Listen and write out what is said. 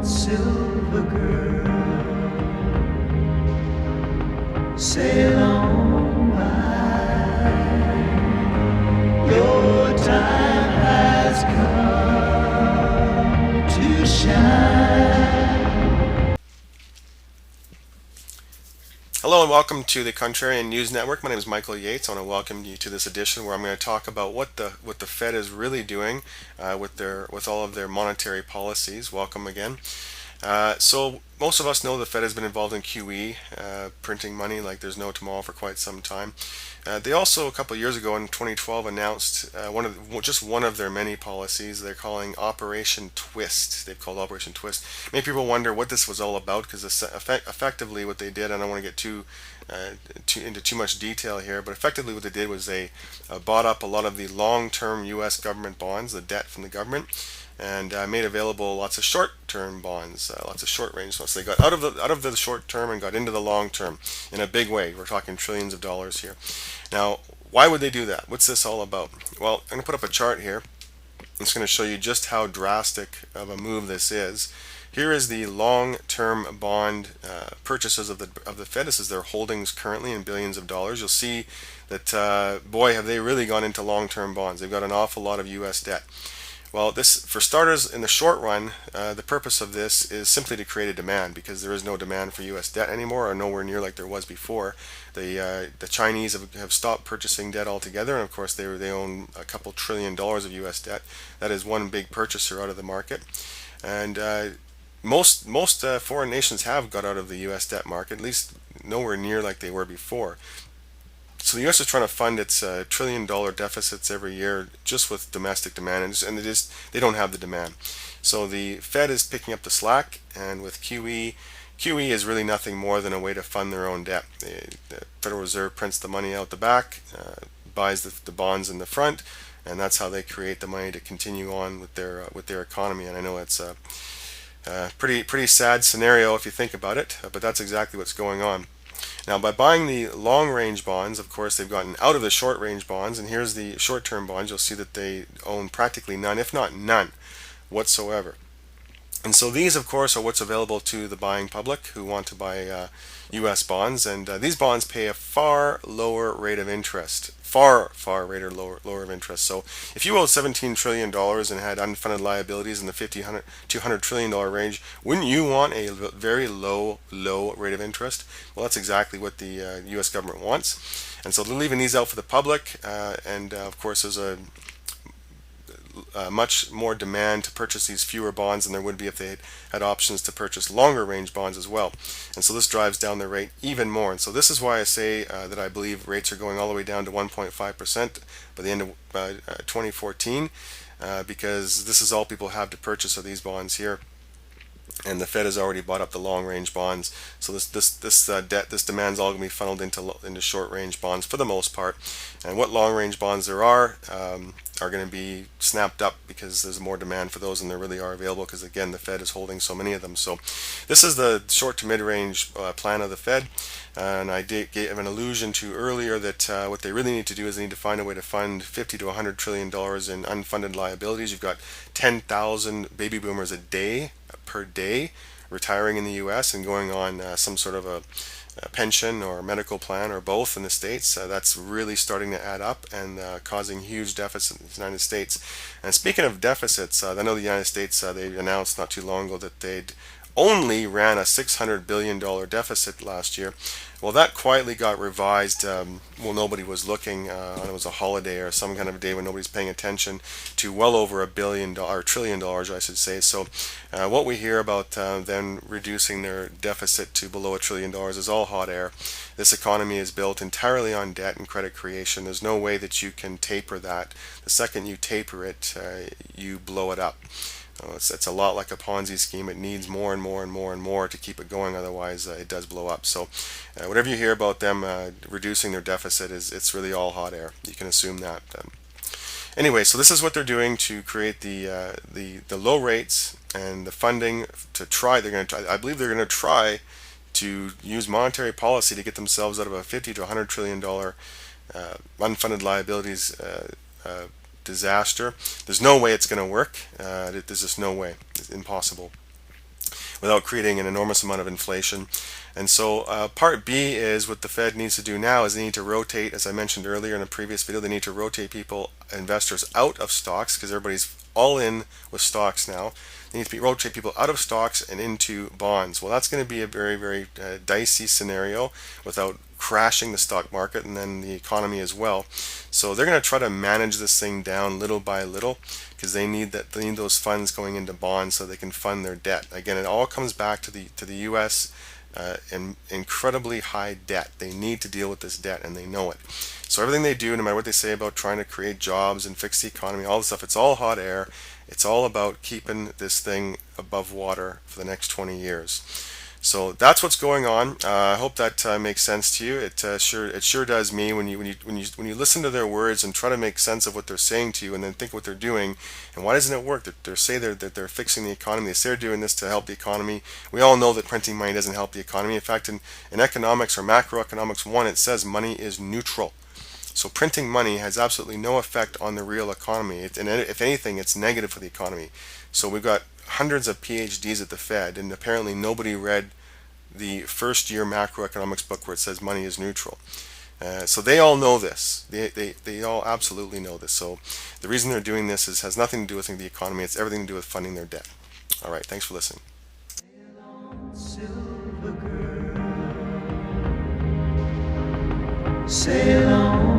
silver girl, sail on by. Your time has come to shine. Hello and welcome to the Contrarian News Network. My name is Michael Yates. I want to welcome you to this edition where I'm going to talk about what the Fed is really doing with all of their monetary policies. Welcome again. So most of us know the Fed has been involved in QE, printing money like there's no tomorrow for quite some time. They also, a couple of years ago in 2012, announced just one of their many policies. They're calling Operation Twist. They've called Operation Twist. Many people wonder what this was all about because effectively what they did, I don't want to get into too much detail here, but effectively what they did was they bought up a lot of the long-term U.S. government bonds, the debt from the government, and made available lots of short-term bonds, lots of short-range bonds. So they got out of the short-term and got into the long-term in a big way. We're talking trillions of dollars here. Now, why would they do that? What's this all about? Well, I'm going to put up a chart here. It's going to show you just how drastic of a move this is. Here is the long-term bond purchases of the Fed. This is their holdings currently in billions of dollars. You'll see that, boy, have they really gone into long-term bonds. They've got an awful lot of U.S. debt. Well, this, for starters, in the short run, the purpose of this is simply to create a demand because there is no demand for U.S. debt anymore, or nowhere near like there was before. The Chinese have stopped purchasing debt altogether, and of course they own a couple $1 trillion of U.S. debt. That is one big purchaser out of the market, and most foreign nations have got out of the U.S. debt market, at least nowhere near like they were before. So the U.S. is trying to fund its $1 trillion deficits every year just with domestic demand, and they don't have the demand. So the Fed is picking up the slack, and with QE is really nothing more than a way to fund their own debt. The Federal Reserve prints the money out the back, buys the bonds in the front, and that's how they create the money to continue on with their economy. And I know it's a pretty sad scenario if you think about it, but that's exactly what's going on. Now, by buying the long-range bonds, of course, they've gotten out of the short-range bonds, and here's the short-term bonds. You'll see that they own practically none, if not none, whatsoever. And so these, of course, are what's available to the buying public who want to buy U.S. bonds, and these bonds pay a far lower rate of interest, far lower of interest. So if you owed $17 trillion and had unfunded liabilities in the $50 to $100 trillion range, wouldn't you want a very low rate of interest? Well, that's exactly what the U.S. government wants. And so they're leaving these out for the public, and of course there's a much more demand to purchase these fewer bonds than there would be if they had options to purchase longer range bonds as well. And so this drives down the rate even more. And so this is why I say that I believe rates are going all the way down to 1.5% by the end of 2014, because this is all people have to purchase of these bonds here. And the Fed has already bought up the long-range bonds, so this demand's all going to be funneled into short-range bonds for the most part. And what long-range bonds there are going to be snapped up because there's more demand for those than there really are available. Because again, the Fed is holding so many of them. So this is the short to mid-range plan of the Fed, and I gave an allusion to earlier that what they really need to do is they need to find a way to fund $50 to $100 trillion in unfunded liabilities. You've got 10,000 baby boomers per day retiring in the U.S. and going on some sort of a pension or medical plan or both in the States. That's really starting to add up and causing huge deficits in the United States. And speaking of deficits, I know the United States, they announced not too long ago that they'd only ran a $600 billion deficit last year. Well, that quietly got revised. Well, nobody was looking. It was a holiday or some kind of day when nobody's paying attention, to well over $1 trillion, I should say. So, what we hear about them reducing their deficit to below $1 trillion is all hot air. This economy is built entirely on debt and credit creation. There's no way that you can taper that. The second you taper it, you blow it up. It's a lot like a Ponzi scheme. It needs more and more and more and more to keep it going. Otherwise, it does blow up. So, whatever you hear about them reducing their deficit, it's really all hot air. You can assume that. Anyway, so this is what they're doing to create the low rates and the funding to try. I believe they're going to try to use monetary policy to get themselves out of a $50 to $100 trillion unfunded liabilities disaster. There's no way it's going to work. There's just no way. It's impossible. without creating an enormous amount of inflation. And so part B is what the Fed needs to do now is they need to rotate, as I mentioned earlier in a previous video, they need to rotate people, investors out of stocks because everybody's all in with stocks now. They need to rotate people out of stocks and into bonds. Well, that's going to be a very, very dicey scenario without crashing the stock market and then the economy as well. So they're going to try to manage this thing down little by little because they need those funds going into bonds so they can fund their debt. Again, it all comes back to the U.S. Incredibly high debt. They need to deal with this debt and they know it. So everything they do, no matter what they say about trying to create jobs and fix the economy, all this stuff, it's all hot air. It's all about keeping this thing above water for the next 20 years. So that's what's going on. I hope that makes sense to you. It sure does me when you listen to their words and try to make sense of what they're saying to you, and then think what they're doing and why doesn't it work? They say they're fixing the economy. They say they're doing this to help the economy. We all know that printing money doesn't help the economy. In fact, in economics or macroeconomics 1, it says money is neutral. So printing money has absolutely no effect on the real economy. And if anything, it's negative for the economy. So we've got hundreds of PhDs at the Fed, and apparently nobody read the first year macroeconomics book where it says money is neutral. So they all know this. They all absolutely know this. So the reason they're doing this has nothing to do with the economy. It's everything to do with funding their debt. All right, thanks for listening. Sail on.